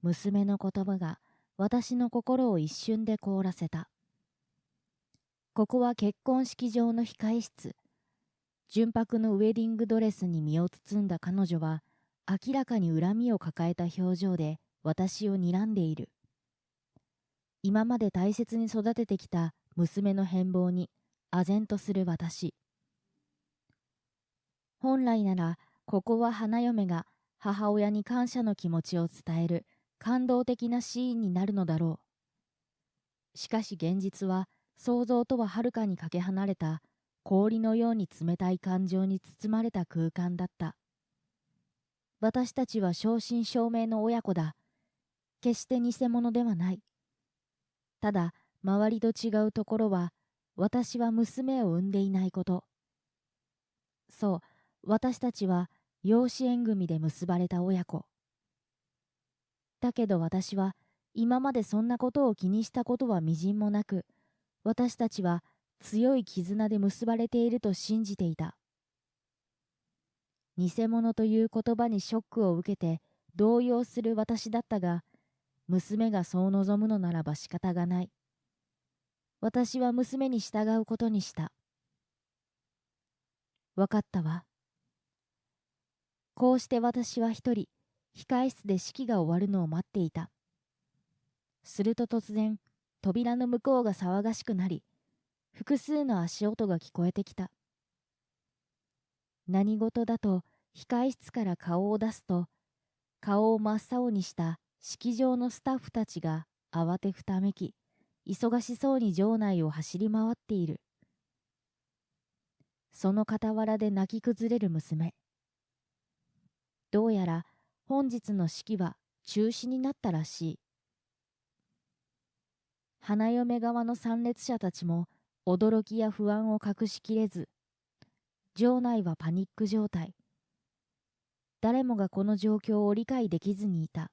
娘の言葉が私の心を一瞬で凍らせた。ここは結婚式場の控え室。純白のウェディングドレスに身を包んだ彼女は、明らかに恨みを抱えた表情で私を睨んでいる。今まで大切に育ててきた娘の変貌に唖然とする私。本来なら、ここは花嫁が母親に感謝の気持ちを伝える感動的なシーンになるのだろう。しかし現実は想像とははるかにかけ離れた氷のように冷たい感情に包まれた空間だった。私たちは正真正銘の親子だ。決して偽物ではない。ただ、周りと違うところは、私は娘を産んでいないこと。そう、私たちは養子縁組で結ばれた親子。だけど私は今までそんなことを気にしたことはみじんもなく、私たちは強い絆で結ばれていると信じていた。偽物という言葉にショックを受けて動揺する私だったが、娘がそう望むのならば仕方がない。私は娘に従うことにした。わかったわ。こうして私は一人、控室で式が終わるのを待っていた。すると突然、扉の向こうが騒がしくなり、複数の足音が聞こえてきた。何事だと控室から顔を出すと、顔を真っ青にした式場のスタッフたちが慌てふためき、忙しそうに場内を走り回っている。その傍らで泣き崩れる娘。どうやら本日の式は中止になったらしい。花嫁側の参列者たちも驚きや不安を隠しきれず、場内はパニック状態。誰もがこの状況を理解できずにいた。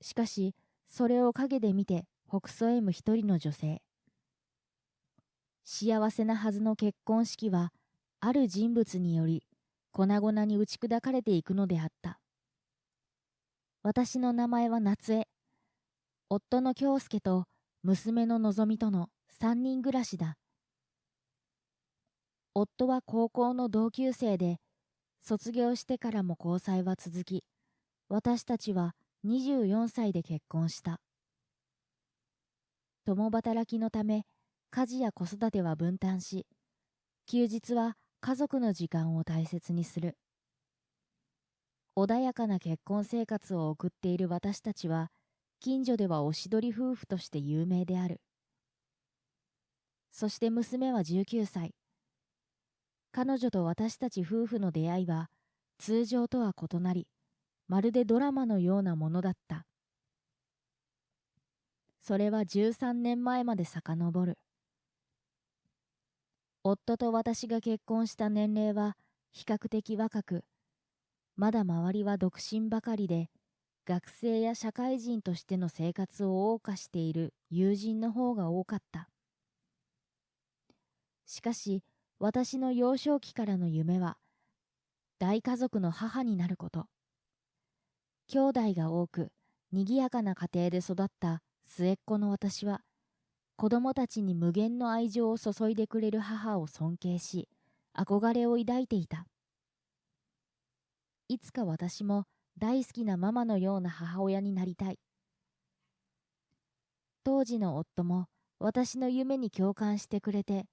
しかし、それを陰で見てほくそ笑む一人の女性。幸せなはずの結婚式は、ある人物により粉々に打ち砕かれていくのであった。私の名前は夏江。夫の京介と娘ののぞみとの三人暮らしだ。夫は高校の同級生で、卒業してからも交際は続き、私たちは24歳で結婚した。共働きのため、家事や子育ては分担し、休日は家族の時間を大切にする。穏やかな結婚生活を送っている私たちは、近所ではおしどり夫婦として有名である。そして娘は19歳。彼女と私たち夫婦の出会いは、通常とは異なり、まるでドラマのようなものだった。それは13年前まで遡る。夫と私が結婚した年齢は比較的若く、まだ周りは独身ばかりで、学生や社会人としての生活を謳歌している友人の方が多かった。しかし、私の幼少期からの夢は、大家族の母になること。兄弟が多く、賑やかな家庭で育った末っ子の私は、子供たちに無限の愛情を注いでくれる母を尊敬し、憧れを抱いていた。いつか私も大好きなママのような母親になりたい。当時の夫も私の夢に共感してくれて、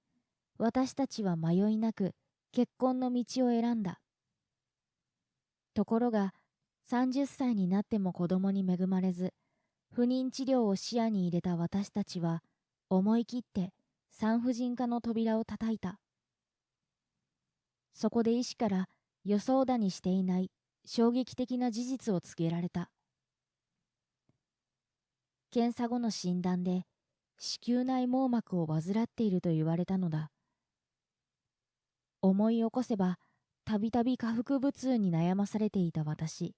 私たちは迷いなく結婚の道を選んだ。ところが、30歳になっても子供に恵まれず、不妊治療を視野に入れた私たちは、思い切って産婦人科の扉を叩いた。そこで医師から予想だにしていない衝撃的な事実を告げられた。検査後の診断で子宮内網膜を患っていると言われたのだ。思い起こせば、たびたび下腹部痛に悩まされていた私。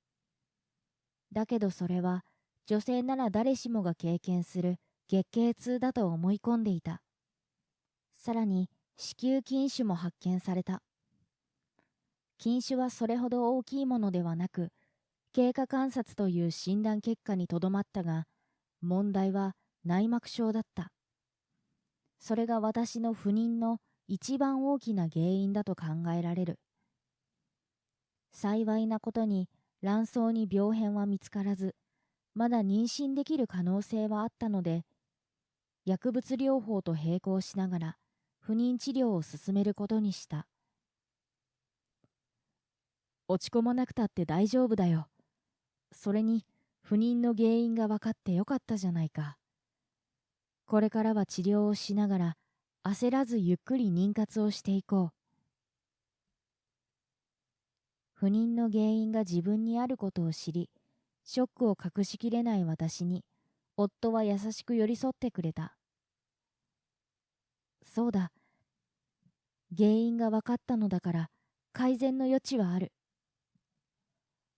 だけどそれは女性なら誰しもが経験する月経痛だと思い込んでいた。さらに子宮筋腫も発見された。筋腫はそれほど大きいものではなく、経過観察という診断結果にとどまったが、問題は内膜症だった。それが私の不妊の一番大きな原因だと考えられる。幸いなことに卵巣に病変は見つからず、まだ妊娠できる可能性はあったので、薬物療法と並行しながら不妊治療を進めることにした。落ち込まなくたって大丈夫だよ。それに不妊の原因が分かってよかったじゃないか。これからは治療をしながら焦らずゆっくり妊活をしていこう。不妊の原因が自分にあることを知り、ショックを隠しきれない私に夫は優しく寄り添ってくれた。そうだ。原因が分かったのだから改善の余地はある。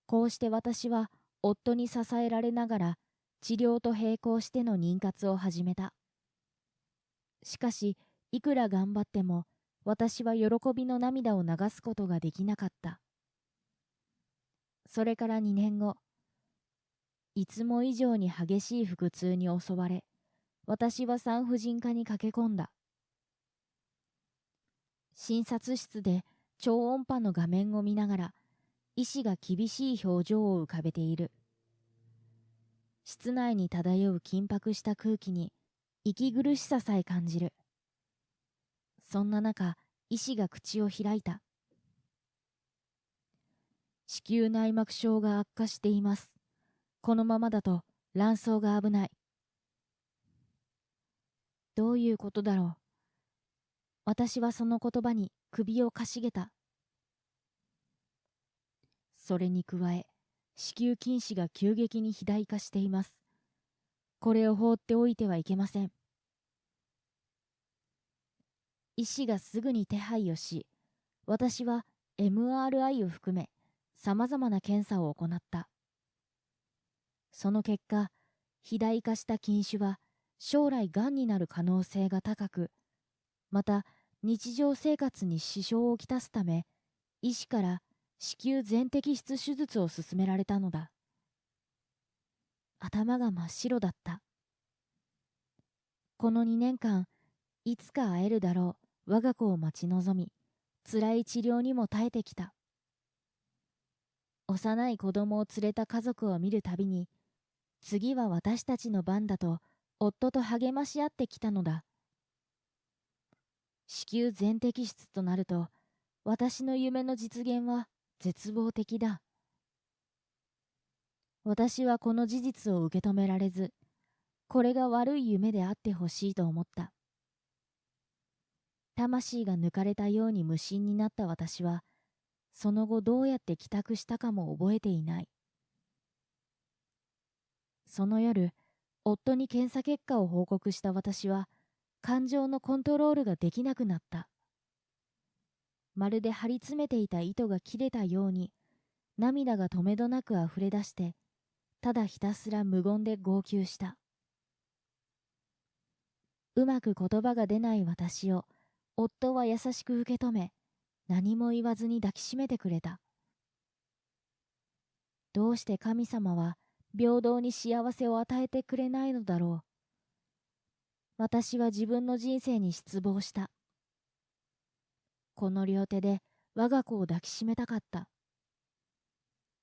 こうして私は夫に支えられながら治療と並行しての妊活を始めた。しかし、いくら頑張っても私は喜びの涙を流すことができなかった。それから2年後、いつも以上に激しい腹痛に襲われ、私は産婦人科に駆け込んだ。診察室で超音波の画面を見ながら、医師が厳しい表情を浮かべている。室内に漂う緊迫した空気に息苦しささえ感じる。そんな中、医師が口を開いた。子宮内膜症が悪化しています。このままだと卵巣が危ない。どういうことだろう。私はその言葉に首をかしげた。それに加え、子宮筋腫が急激に肥大化しています。これを放っておいてはいけません。医師がすぐに手配をし、私は MRI を含めさまざまな検査を行った。その結果、肥大化した筋腫は将来がんになる可能性が高く、また日常生活に支障をきたすため、医師から子宮全摘出手術を勧められたのだ。頭が真っ白だった。この2年間、いつか会えるだろう我が子を待ち望み、辛い治療にも耐えてきた。幼い子供を連れた家族を見るたびに、次は私たちの番だと夫と励まし合ってきたのだ。子宮全摘出となると、私の夢の実現は絶望的だ。私はこの事実を受け止められず、これが悪い夢であってほしいと思った。魂が抜かれたように無心になった私は、その後どうやって帰宅したかも覚えていない。その夜、夫に検査結果を報告した私は、感情のコントロールができなくなった。まるで張り詰めていた糸が切れたように、涙が止めどなくあふれ出して、ただひたすら無言で号泣した。うまく言葉が出ない私を、夫は優しく受け止め、何も言わずに抱きしめてくれた。どうして神様は平等に幸せを与えてくれないのだろう。私は自分の人生に失望した。この両手で我が子を抱きしめたかった。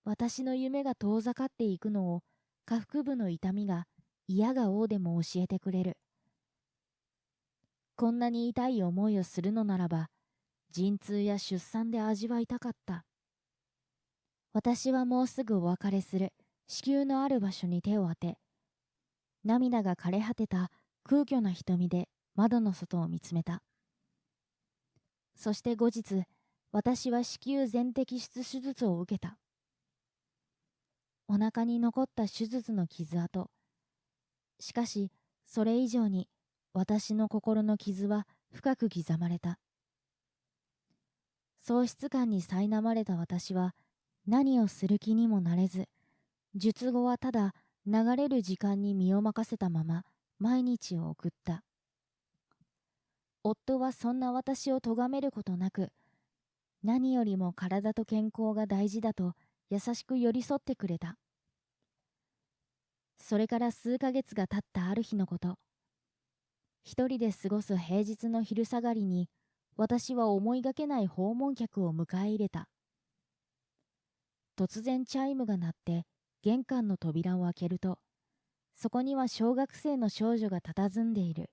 私の夢が遠ざかっていくのを下腹部の痛みが嫌が応でも教えてくれる。こんなに痛い思いをするのならば、陣痛や出産で味わいたかった。私はもうすぐお別れする子宮のある場所に手を当て、涙が枯れ果てた空虚な瞳で窓の外を見つめた。そして後日、私は子宮全摘出手術を受けた。お腹に残った手術の傷跡。しかし、それ以上に私の心の傷は深く刻まれた。喪失感に苛まれた私は何をする気にもなれず、術後はただ流れる時間に身を任せたまま毎日を送った。夫はそんな私を咎めることなく、何よりも体と健康が大事だと優しく寄り添ってくれた。それから数ヶ月が経ったある日のこと、一人で過ごす平日の昼下がりに、私は思いがけない訪問客を迎え入れた。突然チャイムが鳴って玄関の扉を開けると、そこには小学生の少女が佇んでいる。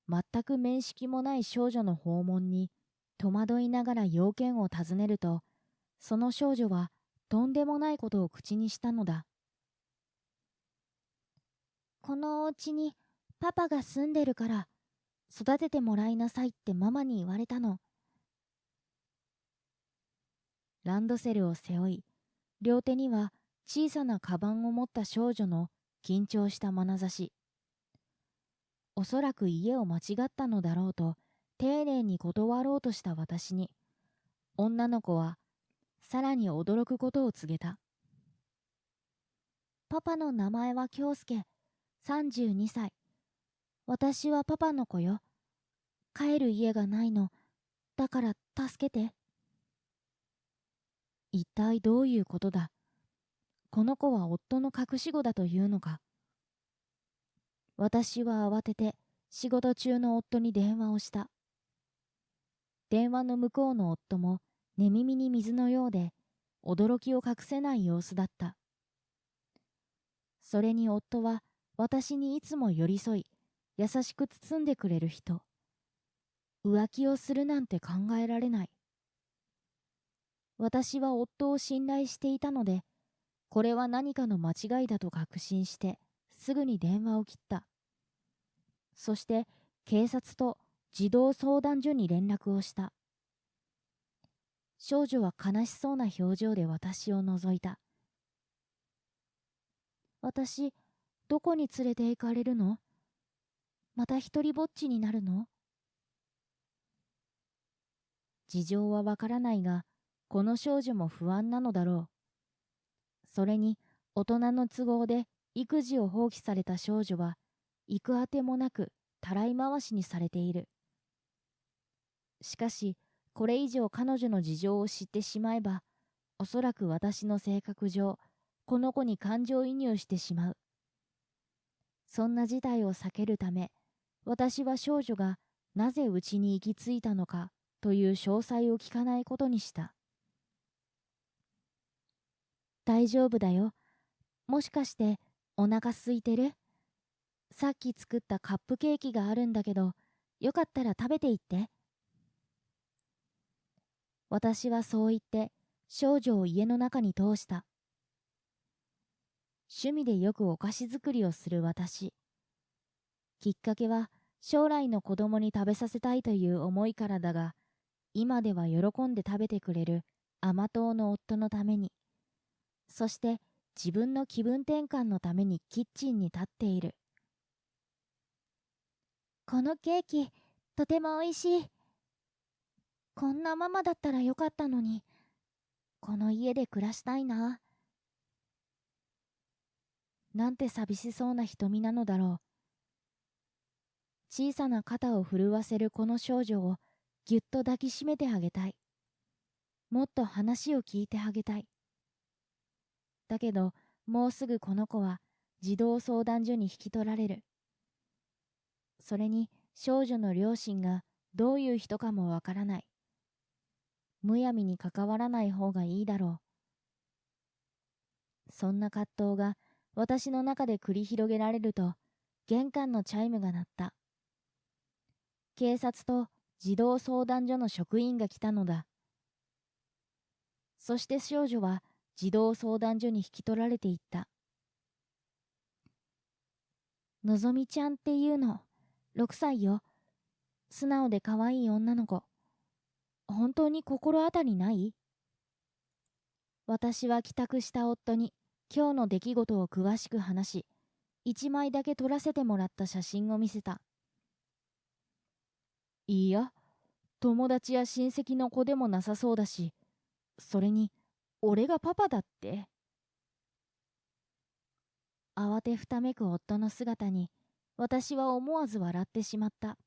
全く面識もない少女の訪問に戸惑いながら用件を尋ねると、その少女はとんでもないことを口にしたのだ。このお家にパパが住んでるから育ててもらいなさいってママに言われたの。ランドセルを背負い、両手には小さなカバンを持った少女の緊張した眼差し。おそらく家を間違ったのだろうと丁寧に断ろうとした私に、女の子はさらに驚くことを告げた。パパの名前は京介、32歳。私はパパの子よ。帰る家がないの。だから助けて。一体どういうことだ。この子は夫の隠し子だというのか。私は慌てて仕事中の夫に電話をした。電話の向こうの夫も寝耳に水のようで驚きを隠せない様子だった。それに夫は私にいつも寄り添い優しく包んでくれる人。浮気をするなんて考えられない。私は夫を信頼していたので、これは何かの間違いだと確信してすぐに電話を切った。そして警察と児童相談所に連絡をした。少女は悲しそうな表情で私を覗いた。私、どこに連れて行かれるの？また一りぼっちになるの？事情はわからないが、この少女も不安なのだろう。それに、大人の都合で育児を放棄された少女は、行くあてもなくたらい回しにされている。しかし、これ以上彼女の事情を知ってしまえば、おそらく私の性格上、この子に感情移入してしまう。そんな事態を避けるため、私は少女がなぜうちに行き着いたのかという詳細を聞かないことにした。大丈夫だよ。もしかしてお腹空いてる？さっき作ったカップケーキがあるんだけど、よかったら食べていって。私はそう言って少女を家の中に通した。趣味でよくお菓子作りをする私。きっかけは将来の子供に食べさせたいという思いからだが、今では喜んで食べてくれる甘党の夫のために、そして自分の気分転換のためにキッチンに立っている。このケーキ、とてもおいしい。こんなママだったらよかったのに、この家で暮らしたいな。なんて寂しそうな瞳なのだろう。小さな肩を震わせるこの少女をぎゅっと抱きしめてあげたい。もっと話を聞いてあげたい。だけど、もうすぐこの子は児童相談所に引き取られる。それに少女の両親がどういう人かもわからない。むやみに関わらない方がいいだろう。そんな葛藤が私の中で繰り広げられると、玄関のチャイムが鳴った。警察と児童相談所の職員が来たのだ。そして少女は児童相談所に引き取られていった。のぞみちゃんっていうの、6歳よ。素直で可愛い女の子。本当に心当たりない？私は帰宅した夫に今日の出来事を詳しく話し、1枚だけ撮らせてもらった写真を見せた。いいや、友達や親戚の子でもなさそうだし、それに、俺がパパだって。慌てふためく夫の姿に、私は思わず笑ってしまった。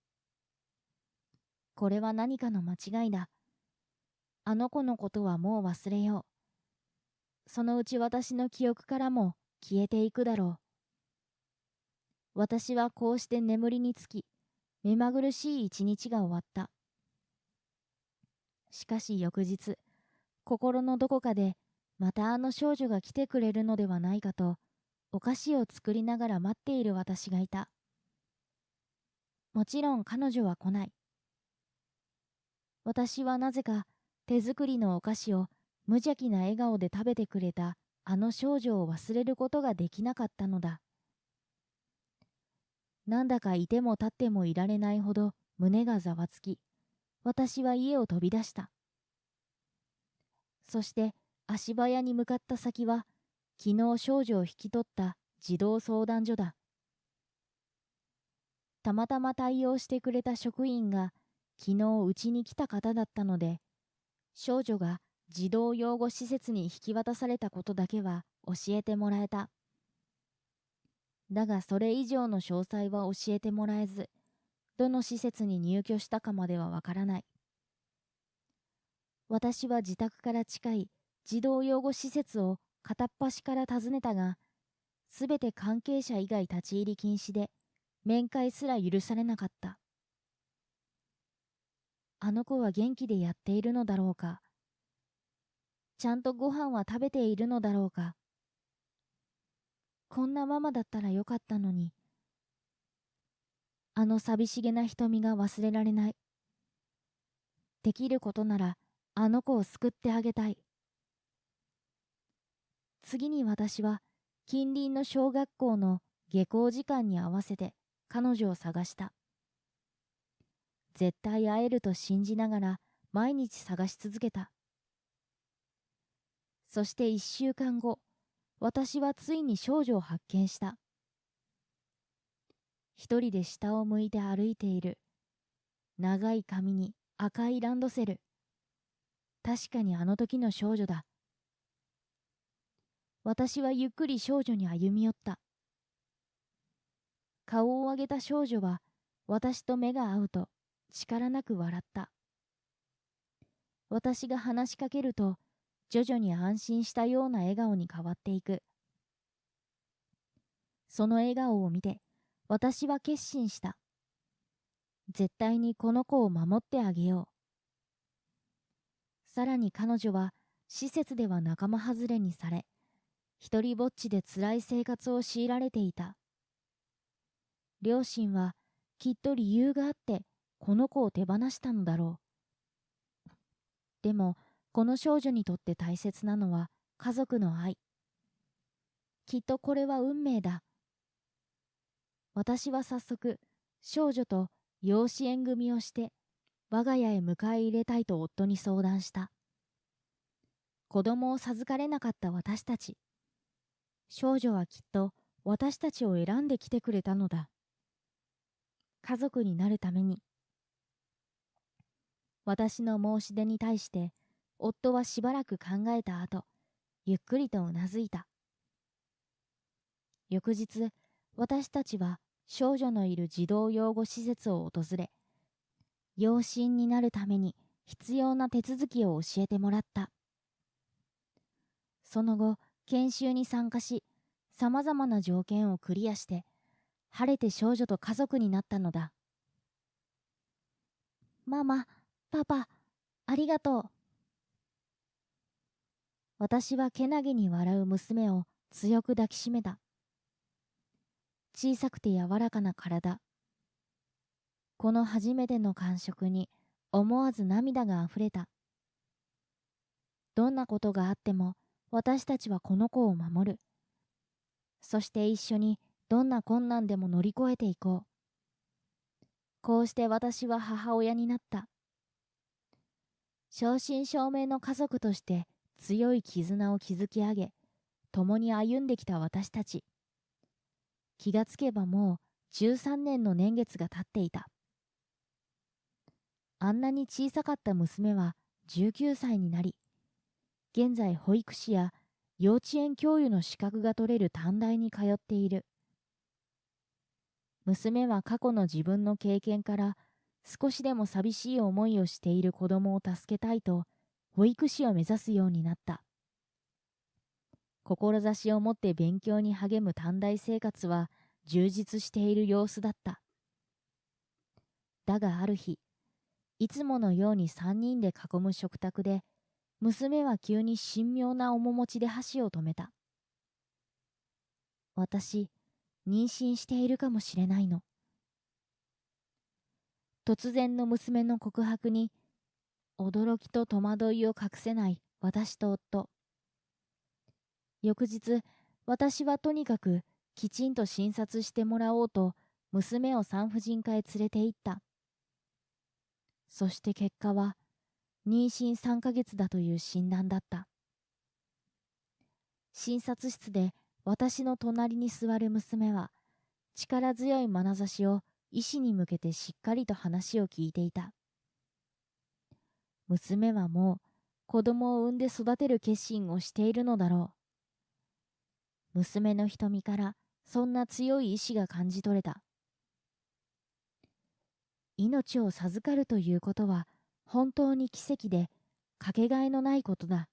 これは何かの間違いだ。あの子のことはもう忘れよう。そのうち私の記憶からも消えていくだろう。私はこうして眠りにつき、目まぐるしい一日が終わった。しかし翌日、心のどこかでまたあの少女が来てくれるのではないかと、お菓子を作りながら待っている私がいた。もちろん彼女は来ない。私はなぜか手作りのお菓子を無邪気な笑顔で食べてくれたあの少女を忘れることができなかったのだ。なんだかいても立ってもいられないほど胸がざわつき、私は家を飛び出した。そして足早に向かった先は、昨日少女を引き取った児童相談所だ。たまたま対応してくれた職員が昨日うちに来た方だったので、少女が児童養護施設に引き渡されたことだけは教えてもらえた。だがそれ以上の詳細は教えてもらえず、どの施設に入居したかまではわからない。私は自宅から近い児童養護施設を片っ端から訪ねたが、すべて関係者以外立ち入り禁止で、面会すら許されなかった。あの子は元気でやっているのだろうか。ちゃんとご飯は食べているのだろうか。こんなママだったらよかったのに。あの寂しげな瞳が忘れられない。できることならあの子を救ってあげたい。次に私は近隣の小学校の下校時間に合わせて彼女を探した。絶対会えると信じながら毎日探し続けた。そして1週間後、私はついに少女を発見した。一人で下を向いて歩いている。長い髪に赤いランドセル。確かにあの時の少女だ。私はゆっくり少女に歩み寄った。顔を上げた少女は私と目が合うと力なく笑った。私が話しかけると徐々に安心したような笑顔に変わっていく。その笑顔を見て私は決心した。絶対にこの子を守ってあげよう。さらに彼女は施設では仲間外れにされ、一人ぼっちで辛い生活を強いられていた。両親はきっと理由があってこの子を手放したのだろう。でもこの少女にとって大切なのは家族の愛。きっとこれは運命だ。私は早速少女と養子縁組をして我が家へ迎え入れたいと夫に相談した。子供を授かれなかった私たち。少女はきっと私たちを選んできてくれたのだ。家族になるために。私の申し出に対して夫はしばらく考えた後、ゆっくりとうなずいた。翌日、私たちは少女のいる児童養護施設を訪れ、養子になるために必要な手続きを教えてもらった。その後、研修に参加し、さまざまな条件をクリアして、晴れて少女と家族になったのだ。ママ、パパ、ありがとう。私はけなげに笑う娘を強く抱きしめた。小さくて柔らかな体。この初めての感触に思わず涙があふれた。どんなことがあっても私たちはこの子を守る。そして一緒にどんな困難でも乗り越えていこう。こうして私は母親になった。正真正銘の家族として強い絆を築き上げ、共に歩んできた私たち。気がつけばもう13年の年月が経っていた。あんなに小さかった娘は19歳になり、現在保育士や幼稚園教諭の資格が取れる短大に通っている。娘は過去の自分の経験から少しでも寂しい思いをしている子供を助けたいと保育士を目指すようになった。志を持って勉強に励む短大生活は充実している様子だった。だがある日、いつものように三人で囲む食卓で、娘は急に神妙な面持ちで箸を止めた。私、妊娠しているかもしれないの。突然の娘の告白に、驚きと戸惑いを隠せない私と夫。翌日、私はとにかくきちんと診察してもらおうと、娘を産婦人科へ連れて行った。そして結果は、妊娠3ヶ月だという診断だった。診察室で私の隣に座る娘は、力強い眼差しを医師に向けてしっかりと話を聞いていた。娘はもう子供を産んで育てる決心をしているのだろう。娘の瞳からそんな強い意志が感じ取れた。命を授かるということは本当に奇跡でかけがえのないことだ。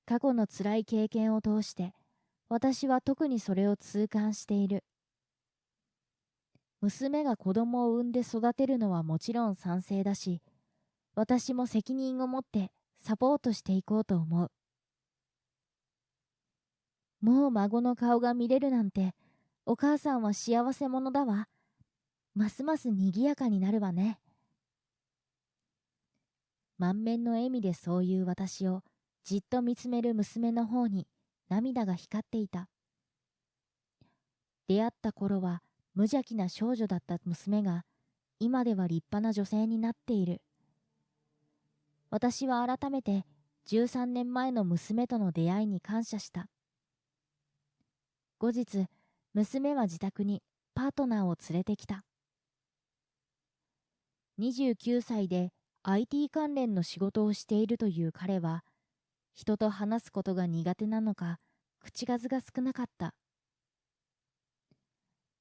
過去の辛い経験を通して私は特にそれを痛感している。娘が子供を産んで育てるのはもちろん賛成だし、私も責任を持ってサポートしていこうと思う。もう孫の顔が見れるなんて、お母さんは幸せ者だわ。ますます賑やかになるわね。満面の笑みでそういう私をじっと見つめる娘の方に涙が光っていた。出会った頃は無邪気な少女だった娘が、今では立派な女性になっている。私は改めて13年前の娘との出会いに感謝した。後日、娘は自宅にパートナーを連れてきた。29歳で IT 関連の仕事をしているという彼は、人と話すことが苦手なのか、口数が少なかった。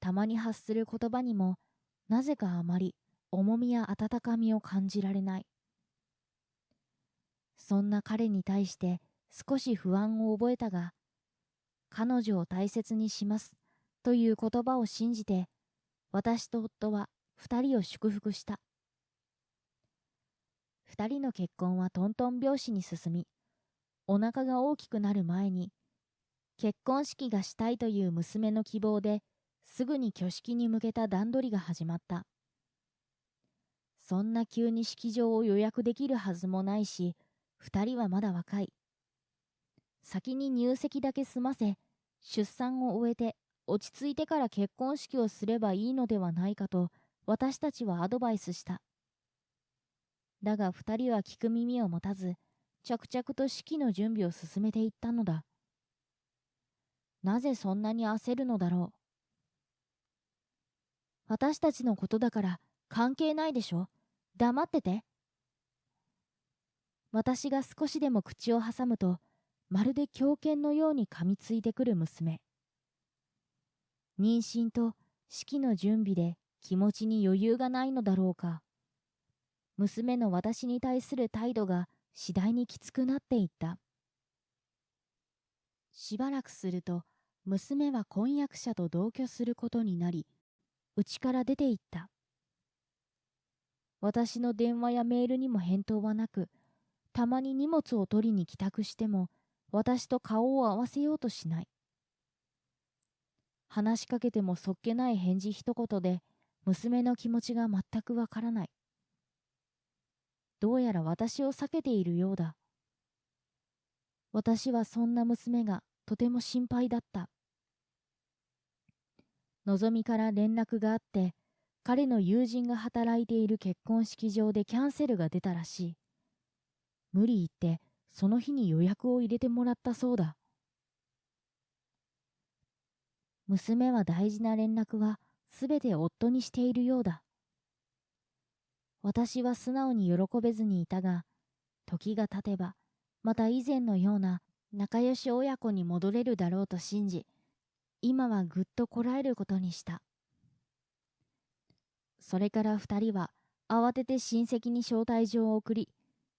たまに発する言葉にも、なぜかあまり重みや温かみを感じられない。そんな彼に対して少し不安を覚えたが、彼女を大切にしますという言葉を信じて、私と夫は二人を祝福した。二人の結婚はトントン拍子に進み、お腹が大きくなる前に、結婚式がしたいという娘の希望ですぐに挙式に向けた段取りが始まった。そんな急に式場を予約できるはずもないし、二人はまだ若い。先に入籍だけ済ませ、出産を終えて落ち着いてから結婚式をすればいいのではないかと私たちはアドバイスした。だが二人は聞く耳を持たず、着々と式の準備を進めていったのだ。なぜそんなに焦るのだろう。私たちのことだから関係ないでしょ。黙ってて。私が少しでも口を挟むと、まるで狂犬のように噛みついてくる娘。妊娠と式の準備で気持ちに余裕がないのだろうか。娘の私に対する態度が次第にきつくなっていった。しばらくすると、娘は婚約者と同居することになり、家から出て行った。私の電話やメールにも返答はなく、たまに荷物を取りに帰宅しても、私と顔を合わせようとしない。話しかけてもそっけない返事一言で、娘の気持ちが全くわからない。どうやら私を避けているようだ。私はそんな娘がとても心配だった。のぞみから連絡があって、彼の友人が働いている結婚式場でキャンセルが出たらしい。無理言ってその日に予約を入れてもらったそうだ。娘は大事な連絡はすべて夫にしているようだ。私は素直に喜べずにいたが、時が経てばまた以前のような仲良し親子に戻れるだろうと信じ、今はぐっとこらえることにした。それから二人は慌てて親戚に招待状を送り、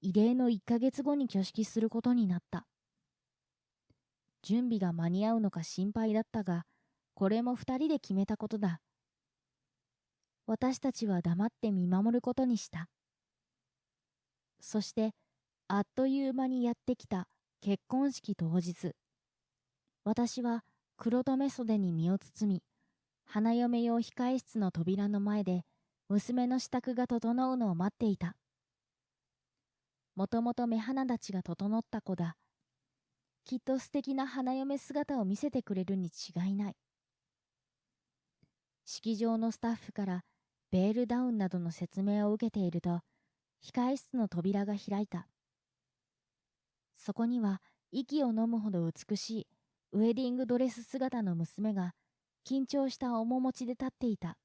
異例の1ヶ月後に挙式することになった。準備が間に合うのか心配だったが、これも2人で決めたことだ。私たちは黙って見守ることにした。そして、あっという間にやってきた結婚式当日。私は黒留袖に身を包み、花嫁用控室の扉の前で娘の支度が整うのを待っていた。もともと目鼻立ちが整った子だ。きっと素敵な花嫁姿を見せてくれるに違いない。式場のスタッフからベールダウンなどの説明を受けていると、控室の扉が開いた。そこには息を飲むほど美しいウェディングドレス姿の娘が緊張した面持ちで立っていた。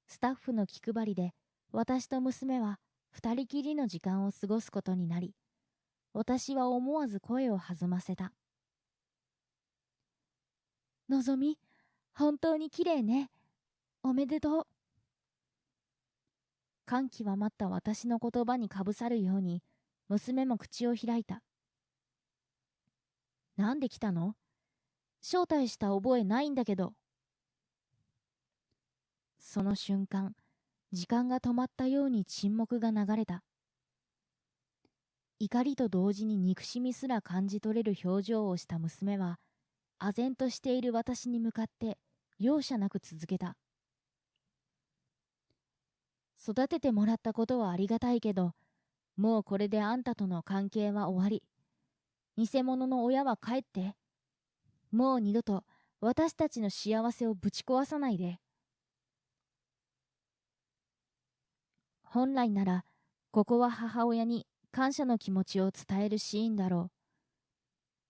スタッフの気配りで私と娘は二人きりの時間を過ごすことになり、私は思わず声を弾ませた。のぞみ、本当に綺麗ね。おめでとう。感極まった私の言葉にかぶさるように、娘も口を開いた。なんで来たの？招待した覚えないんだけど。その瞬間、時間が止まったように沈黙が流れた。怒りと同時に憎しみすら感じ取れる表情をした娘は、唖然としている私に向かって容赦なく続けた。育ててもらったことはありがたいけど、もうこれであんたとの関係は終わり。偽物の親は帰って。もう二度と私たちの幸せをぶち壊さないで。本来なら、ここは母親に感謝の気持ちを伝えるシーンだろ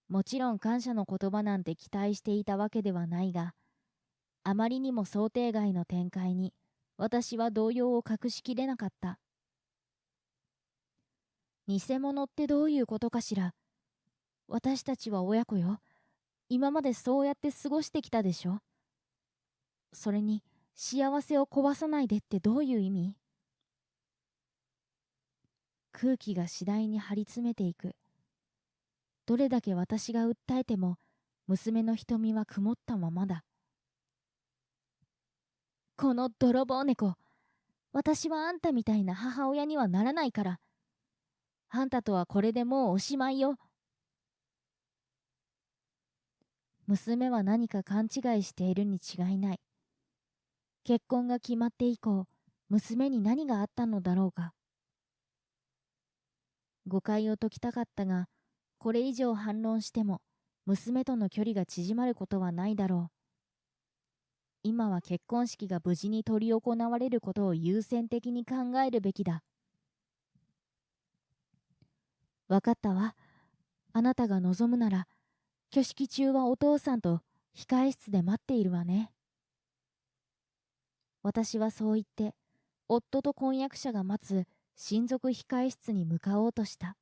う。もちろん感謝の言葉なんて期待していたわけではないが、あまりにも想定外の展開に、私は動揺を隠しきれなかった。偽物ってどういうことかしら。私たちは親子よ。今までそうやって過ごしてきたでしょ。それに、幸せを壊さないでってどういう意味？空気が次第に張り詰めていく。どれだけ私が訴えても、娘の瞳は曇ったままだ。この泥棒猫、私はあんたみたいな母親にはならないから。あんたとはこれでもうおしまいよ。娘は何か勘違いしているに違いない。結婚が決まって以降、娘に何があったのだろうか。誤解を解きたかったが、これ以上反論しても、娘との距離が縮まることはないだろう。今は結婚式が無事に執り行われることを優先的に考えるべきだ。わかったわ。あなたが望むなら、挙式中はお父さんと控室で待っているわね。私はそう言って、夫と婚約者が待つ親族控室に向かおうとした。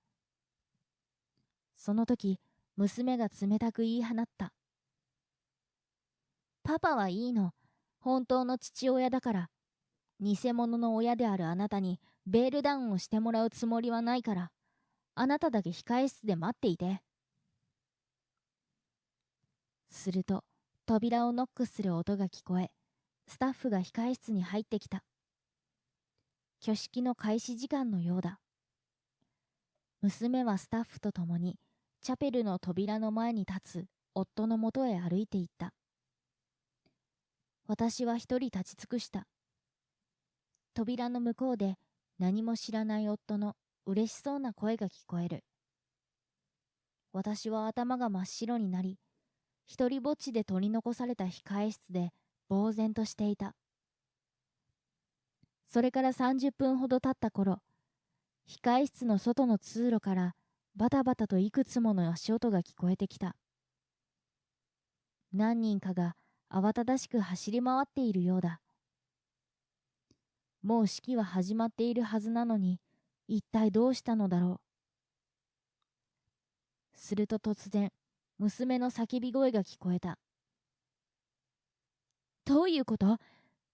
その時、娘が冷たく言い放った。パパはいいの。本当の父親だから。偽物の親であるあなたにベールダウンをしてもらうつもりはないから、あなただけ控室で待っていて。すると、扉をノックする音が聞こえ、スタッフが控室に入ってきた。挙式の開始時間のようだ。娘はスタッフと共に、チャペルの扉の前に立つ夫のもとへ歩いていった。私は一人立ち尽くした。扉の向こうで何も知らない夫の嬉しそうな声が聞こえる。私は頭が真っ白になり、一人ぼっちで取り残された控室で呆然としていた。それから30分ほど経った頃、控室の外の通路からバタバタといくつもの足音が聞こえてきた。何人かが慌ただしく走り回っているようだ。もう式は始まっているはずなのに、一体どうしたのだろう。すると突然、娘の叫び声が聞こえた。どういうこと？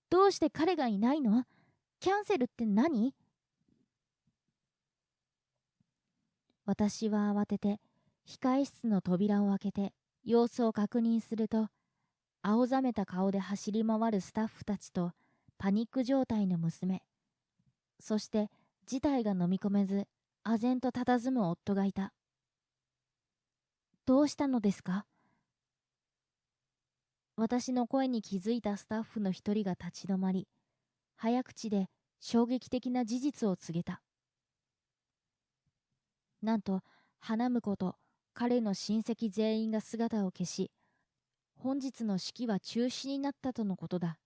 どうして彼がいないの？キャンセルって何？私は慌てて控室の扉を開けて様子を確認すると、青ざめた顔で走り回るスタッフたちとパニック状態の娘、そして事態が飲み込めず唖然と佇む夫がいた。どうしたのですか？私の声に気づいたスタッフの一人が立ち止まり、早口で衝撃的な事実を告げた。なんと花婿と彼の親戚全員が姿を消し、本日の式は中止になったとのことだ。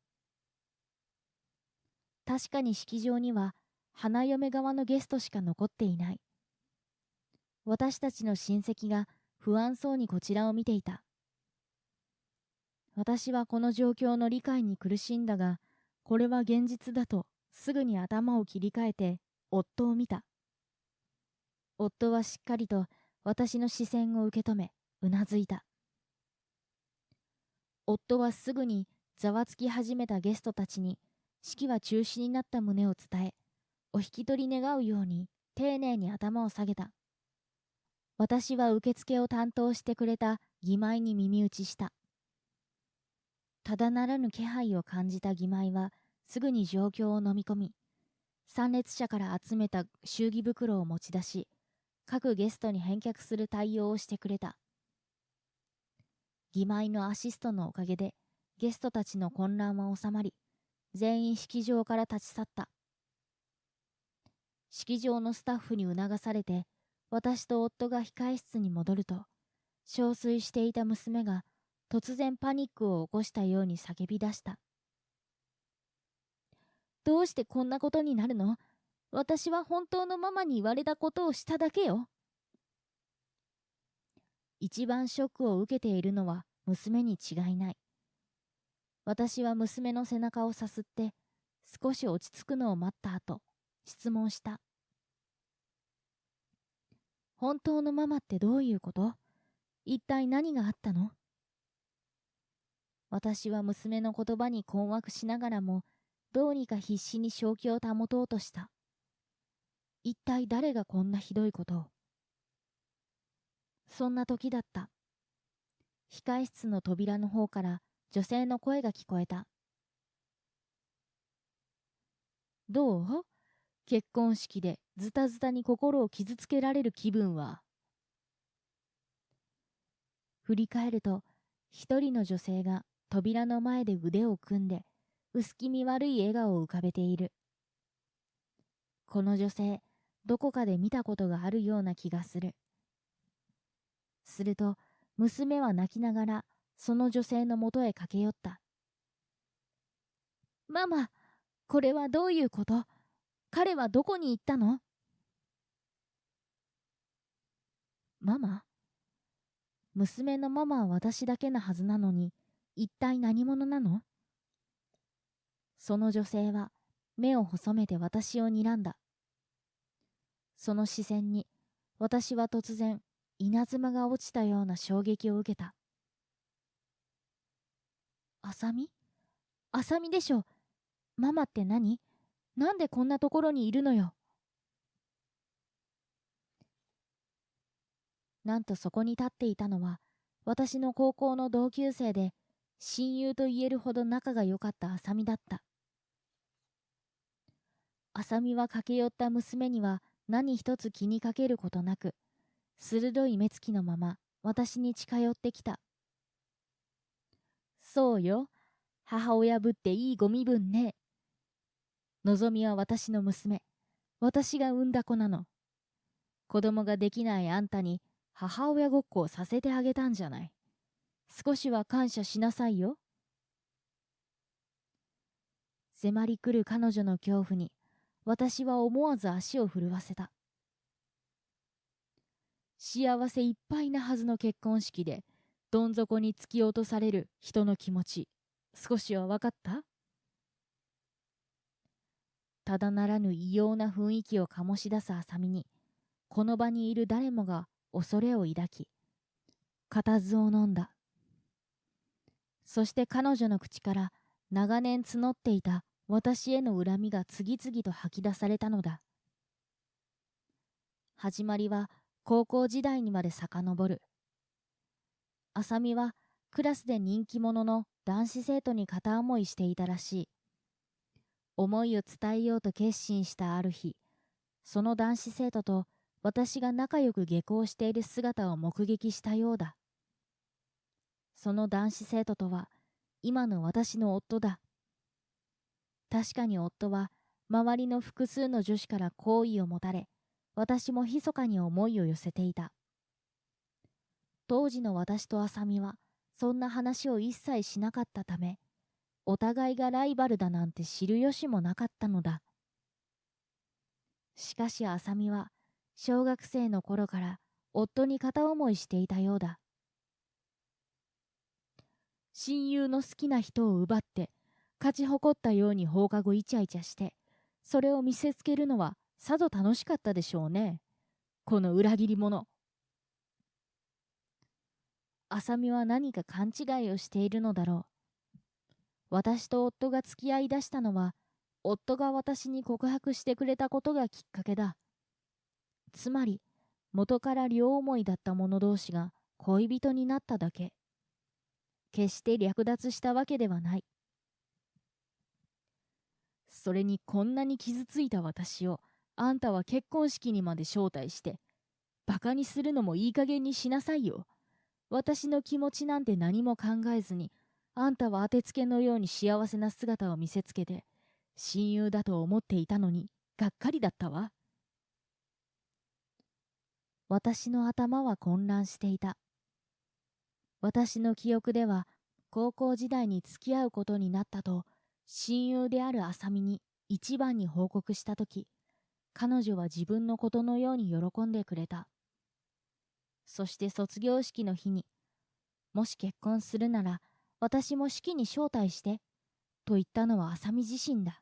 確かに式場には花嫁側のゲストしか残っていない。私たちの親戚が不安そうにこちらを見ていた。私はこの状況の理解に苦しんだが、これは現実だとすぐに頭を切り替えて夫を見た。夫はしっかりと私の視線を受け止め、うなずいた。夫はすぐにざわつき始めたゲストたちに式は中止になった旨を伝え、お引き取り願うように丁寧に頭を下げた。私は受付を担当してくれた義妹に耳打ちした。ただならぬ気配を感じた義妹はすぐに状況を飲み込み、参列者から集めた祝儀袋を持ち出し、各ゲストに返却する対応をしてくれた。義妹のアシストのおかげでゲストたちの混乱は収まり、全員式場から立ち去った。式場のスタッフに促されて、私と夫が控室に戻ると、憔悴していた娘が突然パニックを起こしたように叫び出した。どうしてこんなことになるの？私は本当のママに言われたことをしただけよ。一番ショックを受けているのは娘に違いない。私は娘の背中をさすって少し落ち着くのを待った後、質問した。本当のママってどういうこと？一体何があったの？私は娘の言葉に困惑しながらも、どうにか必死に正気を保とうとした。一体誰がこんなひどいことを。そんな時だった。控室の扉の方から女性の声が聞こえた。どう？結婚式でズタズタに心を傷つけられる気分は。振り返ると、一人の女性が扉の前で腕を組んで、薄気味悪い笑顔を浮かべている。この女性、どこかで見たことがあるような気がする。すると、娘は泣きながら、その女性のもとへ駆け寄った。ママ、これはどういうこと？彼はどこに行ったの？ママ？娘のママは私だけなはずなのに、一体何者なの？その女性は目を細めて私を睨んだ。その視線に私は突然稲妻が落ちたような衝撃を受けた。あさみ？あさみでしょ。ママって何？なんでこんなところにいるのよ。なんとそこに立っていたのは私の高校の同級生で、親友と言えるほど仲が良かったあさみだった。あさみは駆け寄った娘には何一つ気にかけることなく、鋭い目つきのまま私に近寄ってきた。そうよ、母親ぶっていいご身分ね。のぞみは私の娘、私が産んだ子なの。子供ができないあんたに母親ごっこをさせてあげたんじゃない。少しは感謝しなさいよ。迫り来る彼女の恐怖に私は思わず足を震わせた。幸せいっぱいなはずの結婚式でどん底に突き落とされる人の気持ち、少しは分かった？ただならぬ異様な雰囲気を醸し出すあさみに、この場にいる誰もが恐れを抱き、固唾を飲んだ。そして彼女の口から長年募っていた私への恨みが次々と吐き出されたのだ。始まりは高校時代にまで遡る。浅見はクラスで人気者の男子生徒に片思いしていたらしい。思いを伝えようと決心したある日、その男子生徒と私が仲良く下校している姿を目撃したようだ。その男子生徒とは今の私の夫だ。確かに夫は周りの複数の女子から好意を持たれ、私も密かに思いを寄せていた。当時の私と浅見はそんな話を一切しなかったため、お互いがライバルだなんて知る由もなかったのだ。しかし浅見は小学生の頃から夫に片思いしていたようだ。親友の好きな人を奪って勝ち誇ったように放課後イチャイチャして、それを見せつけるのはさぞ楽しかったでしょうね。この裏切り者。浅見は何か勘違いをしているのだろう。私と夫が付き合いだしたのは、夫が私に告白してくれたことがきっかけだ。つまり、元から両思いだった者同士が恋人になっただけ。決して略奪したわけではない。それにこんなに傷ついた私を、あんたは結婚式にまで招待して、バカにするのもいい加減にしなさいよ。私の気持ちなんて何も考えずに、あんたは当てつけのように幸せな姿を見せつけて、親友だと思っていたのに、がっかりだったわ。私の頭は混乱していた。私の記憶では、高校時代に付き合うことになったと、親友である浅見に一番に報告したとき、彼女は自分のことのように喜んでくれた。そして卒業式の日に、もし結婚するなら私も式に招待して、と言ったのは浅見自身だ。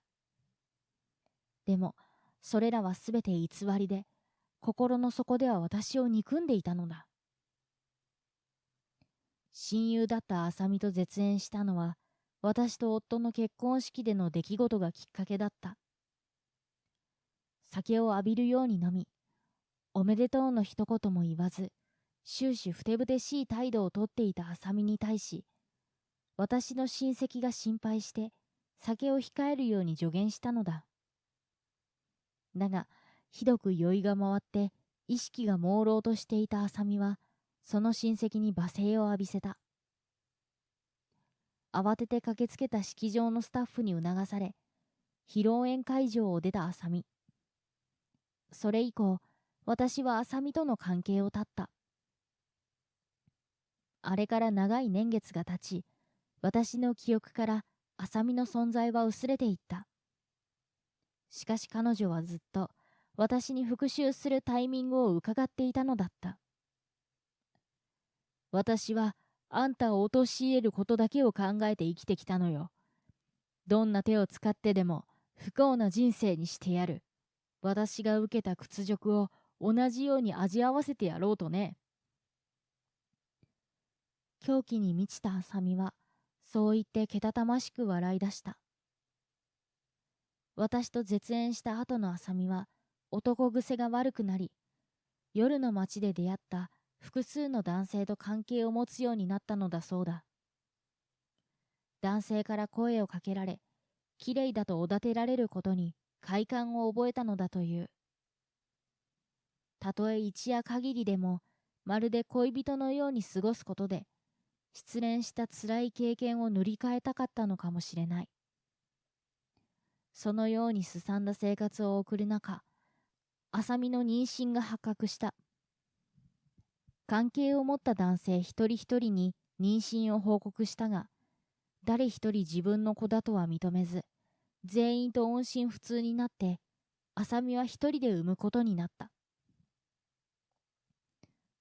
でも、それらはすべて偽りで、心の底では私を憎んでいたのだ。親友だった浅見と絶縁したのは、私と夫の結婚式での出来事がきっかけだった。酒を浴びるように飲み、おめでとうの一言も言わず、終始ふてぶてしい態度をとっていた浅見に対し、私の親戚が心配して酒を控えるように助言したのだ。だが、ひどく酔いが回って意識が朦朧としていた浅見は、その親戚に罵声を浴びせた。慌てて駆けつけた式場のスタッフに促され、披露宴会場を出た浅見。それ以降、私は浅見との関係を絶った。あれから長い年月が経ち、私の記憶から浅見の存在は薄れていった。しかし彼女はずっと私に復讐するタイミングを伺っていたのだった。私はあんたを陥れることだけを考えて生きてきたのよ。どんな手を使ってでも不幸な人生にしてやる。私が受けた屈辱を同じように味わわせてやろうとね。狂気に満ちた浅見は、そう言ってけたたましく笑い出した。私と絶縁した後の浅見は、男癖が悪くなり、夜の街で出会った複数の男性と関係を持つようになったのだそうだ。男性から声をかけられ、きれいだとおだてられることに快感を覚えたのだという。たとえ一夜限りでも、まるで恋人のように過ごすことで、失恋した辛い経験を塗り替えたかったのかもしれない。そのようにすさんだ生活を送る中、浅見の妊娠が発覚した。関係を持った男性一人一人に妊娠を報告したが、誰一人自分の子だとは認めず、全員と音信不通になって、浅見は一人で産むことになった。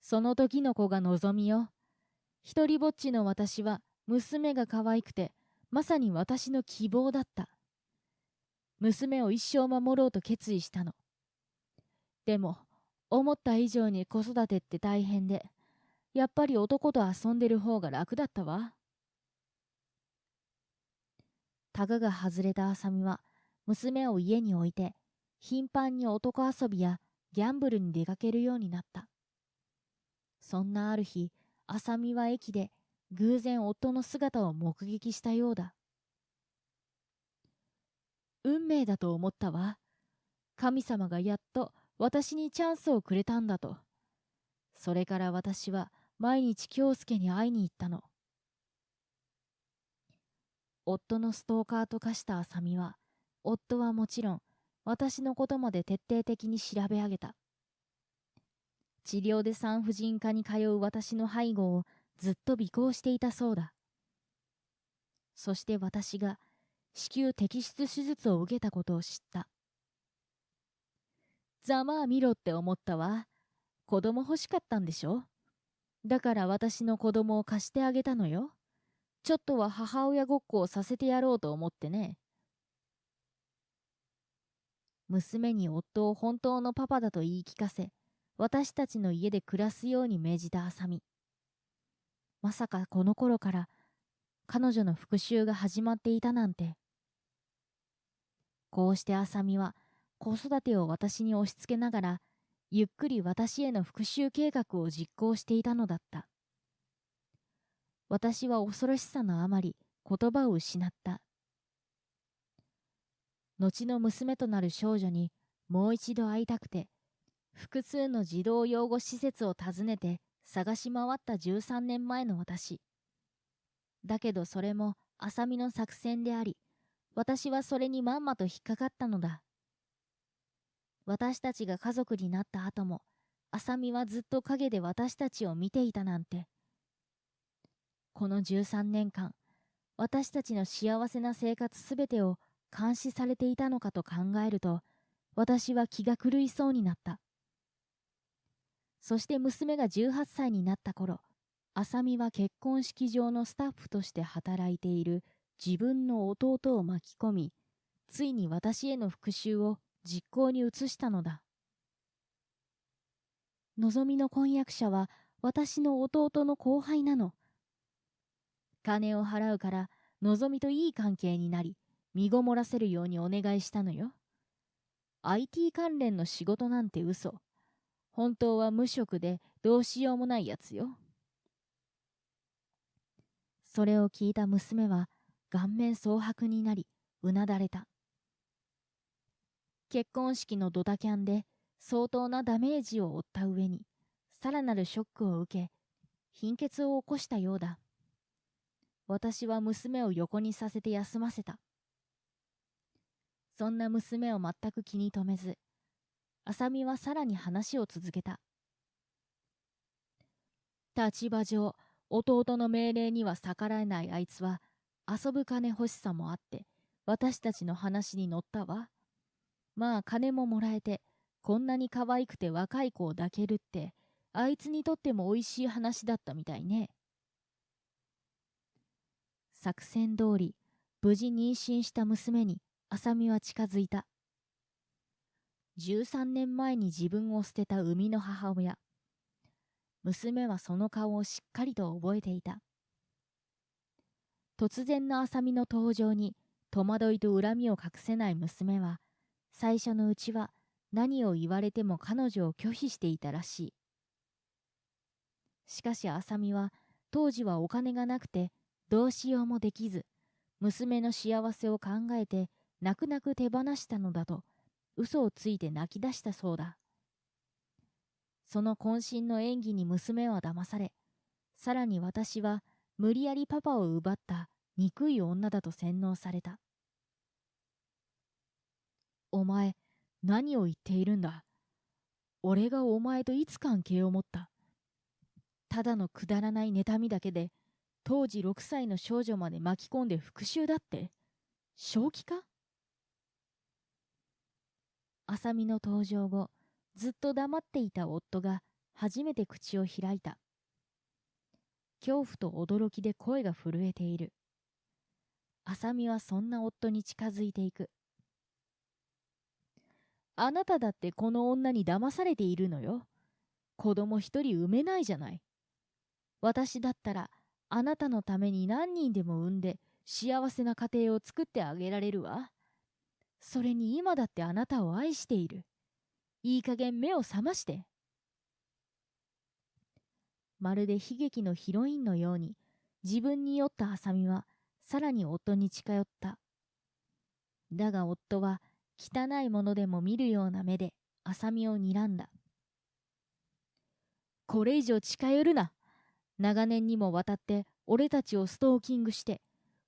その時の子がのぞみよ。一人ぼっちの私は娘が可愛くて、まさに私の希望だった。娘を一生守ろうと決意したの。でも、思った以上に子育てって大変で、やっぱり男と遊んでる方が楽だったわ。タガが外れた浅見は、娘を家に置いて、頻繁に男遊びやギャンブルに出かけるようになった。そんなある日、浅見は駅で偶然夫の姿を目撃したようだ。運命だと思ったわ。神様がやっと私にチャンスをくれたんだと。それから私は毎日京介に会いに行ったの。夫のストーカーと化した浅見は、夫はもちろん私のことまで徹底的に調べ上げた。治療で産婦人科に通う私の背後をずっと尾行していたそうだ。そして私が子宮摘出手術を受けたことを知った。ざまあ見ろって思ったわ。子供欲しかったんでしょ。だから私の子供を貸してあげたのよ。ちょっとは母親ごっこをさせてやろうと思ってね。娘に夫を本当のパパだと言い聞かせ、私たちの家で暮らすように命じた浅見。まさかこの頃から彼女の復讐が始まっていたなんて。こうして浅見は子育てを私に押し付けながら、ゆっくり私への復讐計画を実行していたのだった。私は恐ろしさのあまり言葉を失った。後の娘となる少女にもう一度会いたくて、複数の児童養護施設を訪ねて探し回った13年前の私。だけどそれも浅見の作戦であり、私はそれにまんまと引っかかったのだ。私たちが家族になった後も、浅見はずっと陰で私たちを見ていたなんて。この13年間、私たちの幸せな生活すべてを監視されていたのかと考えると、私は気が狂いそうになった。そして娘が18歳になった頃、浅見は結婚式場のスタッフとして働いている自分の弟を巻き込み、ついに私への復讐を実行に移したのだ。のぞみの婚約者は私の弟の後輩なの。金を払うからのぞみといい関係になり、身ごもらせるようにお願いしたのよ。IT 関連の仕事なんて嘘。本当は無職でどうしようもないやつよ。それを聞いた娘は顔面蒼白になり、うなだれた。結婚式のドタキャンで相当なダメージを負った上に、さらなるショックを受け、貧血を起こしたようだ。私は娘を横にさせて休ませた。そんな娘を全く気に留めず、浅見はさらに話を続けた。立場上、弟の命令には逆らえないあいつは、遊ぶ金欲しさもあって、私たちの話に乗ったわ。まあ金ももらえて、こんなに可愛くて若い子を抱けるって、あいつにとってもおいしい話だったみたいね。作戦通り、無事妊娠した娘に浅見は近づいた。13年前に自分を捨てた生みの母親。娘はその顔をしっかりと覚えていた。突然の浅見の登場に戸惑いと恨みを隠せない娘は、最初のうちは何を言われても彼女を拒否していたらしい。しかし浅見は当時はお金がなくてどうしようもできず、娘の幸せを考えて泣く泣く手放したのだと嘘をついて泣き出したそうだ。その渾身の演技に娘は騙され、さらに私は無理やりパパを奪った憎い女だと洗脳された。お前、何を言っているんだ。俺がお前といつ関係を持った。ただのくだらない妬みだけで、当時6歳の少女まで巻き込んで復讐だって。正気か。浅見の登場後、ずっと黙っていた夫が初めて口を開いた。恐怖と驚きで声が震えている。浅見はそんな夫に近づいていく。あなただってこの女に騙されているのよ。子供一人産めないじゃない。私だったらあなたのために何人でも産んで幸せな家庭を作ってあげられるわ。それに今だってあなたを愛している。いい加減目を覚まして。まるで悲劇のヒロインのように、自分に酔った浅見は、さらに夫に近寄った。だが夫は、汚いものでも見るような目で、浅見を睨んだ。これ以上近寄るな。長年にもわたって俺たちをストーキングして、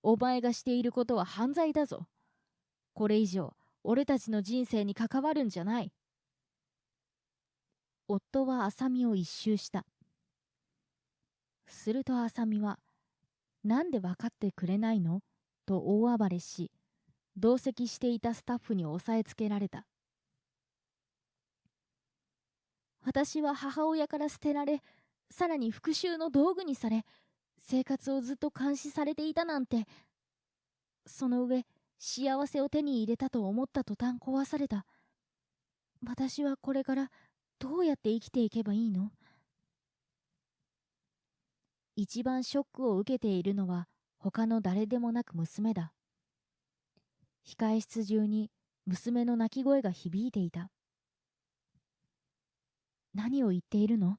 お前がしていることは犯罪だぞ。これ以上、俺たちの人生に関わるんじゃない。夫は浅見を一周した。すると浅見は、なんで分かってくれないのと大暴れし、同席していたスタッフに押さえつけられた。私は母親から捨てられ、さらに復讐の道具にされ、生活をずっと監視されていたなんて。その上、幸せを手に入れたと思った途端壊された。私はこれからどうやって生きていけばいいの？一番ショックを受けているのは他の誰でもなく娘だ。控室中に娘の泣き声が響いていた。何を言っているの？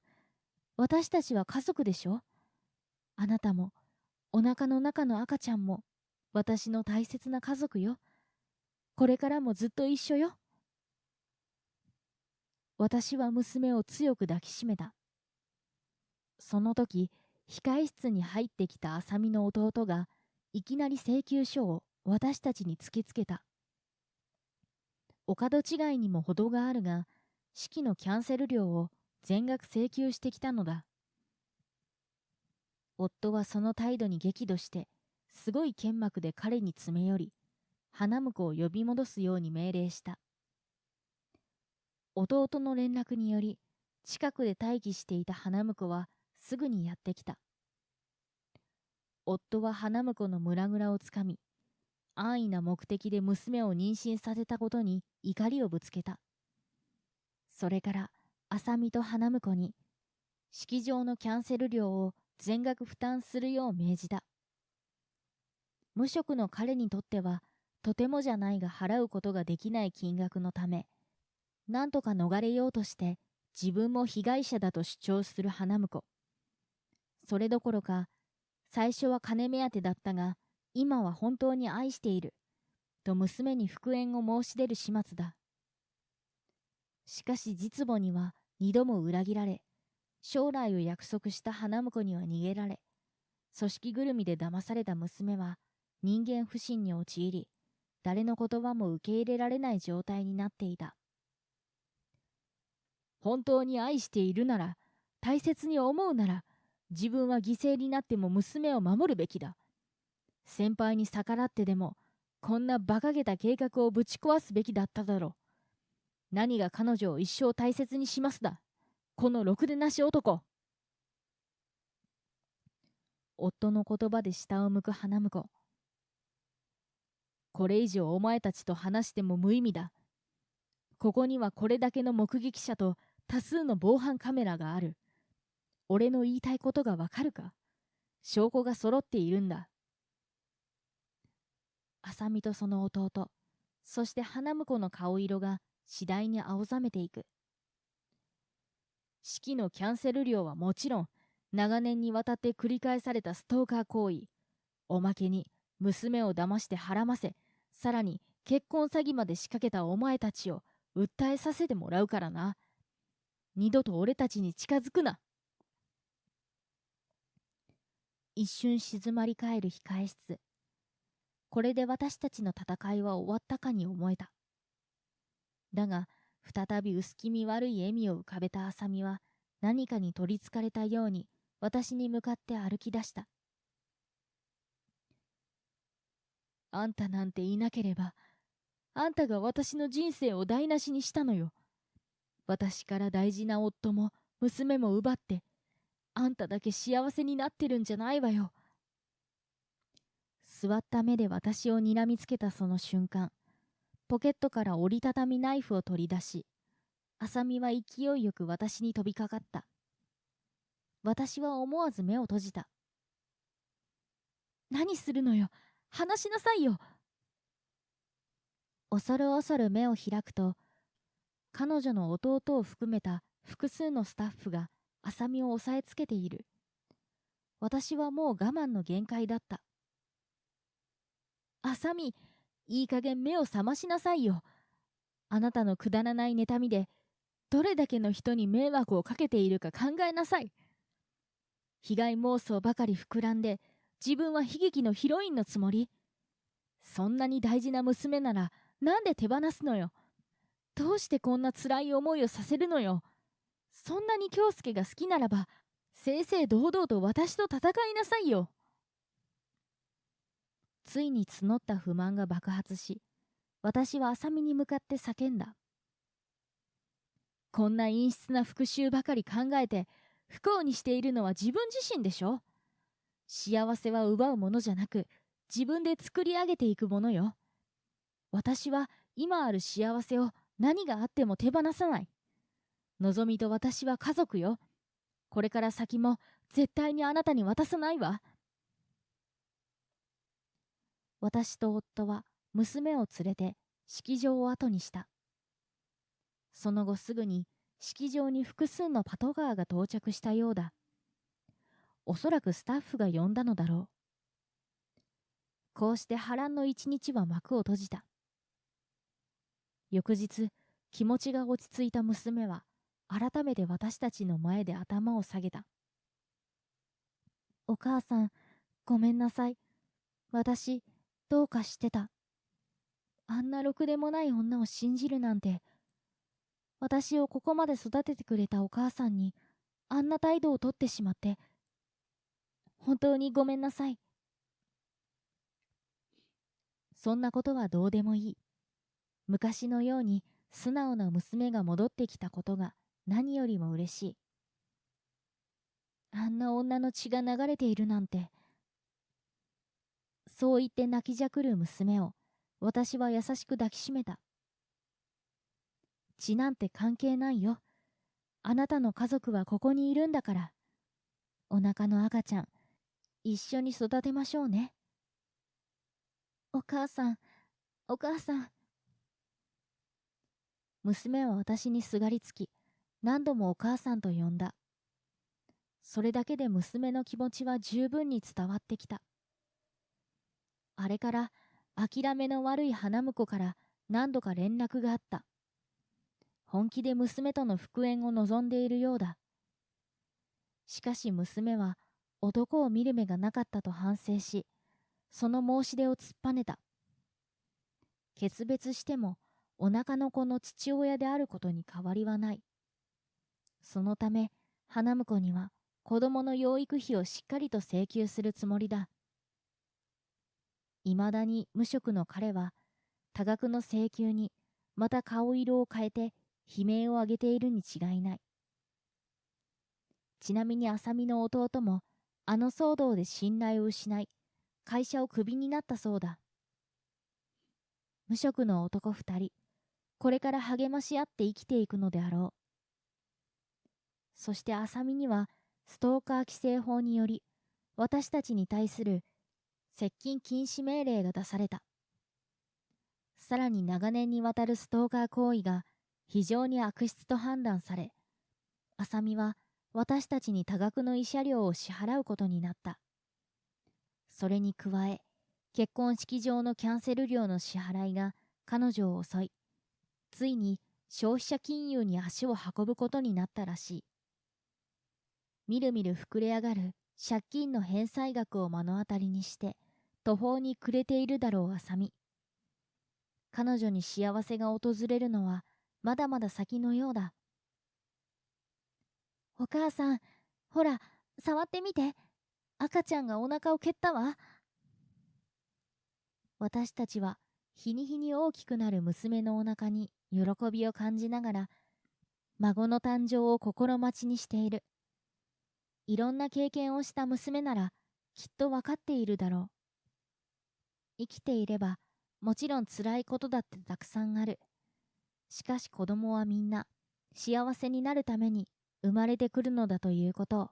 私たちは家族でしょ？あなたもお腹の中の赤ちゃんも私の大切な家族よ。これからもずっと一緒よ。私は娘を強く抱きしめた。その時、控室に入ってきた浅見の弟がいきなり請求書を私たちに突きつけた。お門違いにも程があるが、式のキャンセル料を全額請求してきたのだ。夫はその態度に激怒して、すごい剣幕で彼に詰め寄り、花婿を呼び戻すように命令した。弟の連絡により、近くで待機していた花婿はすぐにやってきた。夫は花婿の胸ぐらをつかみ、安易な目的で娘を妊娠させたことに怒りをぶつけた。それから浅見と花婿に式場のキャンセル料を全額負担するよう命じた。無職の彼にとってはとてもじゃないが払うことができない金額のため、なんとか逃れようとして自分も被害者だと主張する花婿。それどころか、最初は金目当てだったが、今は本当に愛している、と娘に復縁を申し出る始末だ。しかし実母には二度も裏切られ、将来を約束した花婿には逃げられ、組織ぐるみで騙された娘は人間不信に陥り、誰の言葉も受け入れられない状態になっていた。本当に愛しているなら、大切に思うなら、自分は犠牲になっても娘を守るべきだ。先輩に逆らってでも、こんな馬鹿げた計画をぶち壊すべきだっただろう。何が彼女を一生大切にしますだ。このろくでなし男。夫の言葉で下を向く花婿。これ以上お前たちと話しても無意味だ。ここにはこれだけの目撃者と多数の防犯カメラがある。俺の言いたいことがわかるか？証拠が揃っているんだ。浅見とその弟、そして花婿の顔色が次第に青ざめていく。式のキャンセル料はもちろん、長年にわたって繰り返されたストーカー行為。おまけに、娘を騙してはらませ、さらに結婚詐欺まで仕掛けたお前たちを訴えさせてもらうからな。二度と俺たちに近づくな。一瞬静まり返る控室。これで私たちの戦いは終わったかに思えた。だが、再び薄気味悪い笑みを浮かべた浅見は、何かに取りつかれたように私に向かって歩き出した。あんたなんていなければ、あんたが私の人生を台無しにしたのよ。私から大事な夫も娘も奪って、あんただけ幸せになってるんじゃないわよ。座った目で私を睨みつけたその瞬間、ポケットから折りたたみナイフを取り出し、浅見は勢いよく私に飛びかかった。私は思わず目を閉じた。何するのよ、話しなさいよ。恐る恐る目を開くと、彼女の弟を含めた複数のスタッフが浅見を押さえつけている。私はもう我慢の限界だった。浅見、いい加減目を覚ましなさいよ。あなたのくだらない妬みで、どれだけの人に迷惑をかけているか考えなさい。被害妄想ばかり膨らんで、自分は悲劇のヒロインのつもり？そんなに大事な娘なら、なんで手放すのよ。どうしてこんな辛い思いをさせるのよ。そんなに京介が好きならば、正々堂々と私と戦いなさいよ。ついに募った不満が爆発し、私は浅見に向かって叫んだ。こんな陰湿な復讐ばかり考えて、不幸にしているのは自分自身でしょ。幸せは奪うものじゃなく、自分で作り上げていくものよ。私は今ある幸せを何があっても手放さない。のぞみと私は家族よ。これから先も絶対にあなたに渡さないわ。私と夫は娘を連れて式場を後にした。その後すぐに式場に複数のパトカーが到着したようだ。おそらくスタッフが呼んだのだろう。こうして波乱の一日は幕を閉じた。翌日、気持ちが落ち着いた娘は改めて私たちの前で頭を下げた。お母さん、ごめんなさい。私、どうかしてた。あんなろくでもない女を信じるなんて。私をここまで育ててくれたお母さんに、あんな態度をとってしまって、本当にごめんなさい。そんなことはどうでもいい。昔のように素直な娘が戻ってきたことが何よりも嬉しい。あんな女の血が流れているなんて。そう言って泣きじゃくる娘を私は優しく抱きしめた。血なんて関係ないよ。あなたの家族はここにいるんだから。お腹の赤ちゃん、一緒に育てましょうね。お母さん、お母さん。娘は私にすがりつき、何度もお母さんと呼んだ。それだけで娘の気持ちは十分に伝わってきた。あれから諦めの悪い花婿から何度か連絡があった。本気で娘との復縁を望んでいるようだ。しかし娘は男を見る目がなかったと反省し、その申し出を突っぱねた。決別してもお腹の子の父親であることに変わりはない。そのため花婿には子供の養育費をしっかりと請求するつもりだ。いまだに無職の彼は多額の請求にまた顔色を変えて悲鳴を上げているに違いない。ちなみに浅見の弟もあの騒動で信頼を失い、会社をクビになったそうだ。無職の男2人、これから励まし合って生きていくのであろう。そして浅見にはストーカー規制法により私たちに対する接近禁止命令が出された。さらに長年にわたるストーカー行為が非常に悪質と判断され、浅見は私たちに多額の慰謝料を支払うことになった。それに加え、結婚式場のキャンセル料の支払いが彼女を襲い、ついに消費者金融に足を運ぶことになったらしい。みるみる膨れ上がる借金の返済額を目の当たりにして、途方に暮れているだろう浅見。彼女に幸せが訪れるのはまだまだ先のようだ。お母さん、ほら、触ってみて。赤ちゃんがお腹を蹴ったわ。私たちは日に日に大きくなる娘のお腹に喜びを感じながら、孫の誕生を心待ちにしている。いろんな経験をした娘ならきっとわかっているだろう。生きていればもちろん辛いことだってたくさんある。しかし子供はみんな幸せになるために生まれてくるのだということを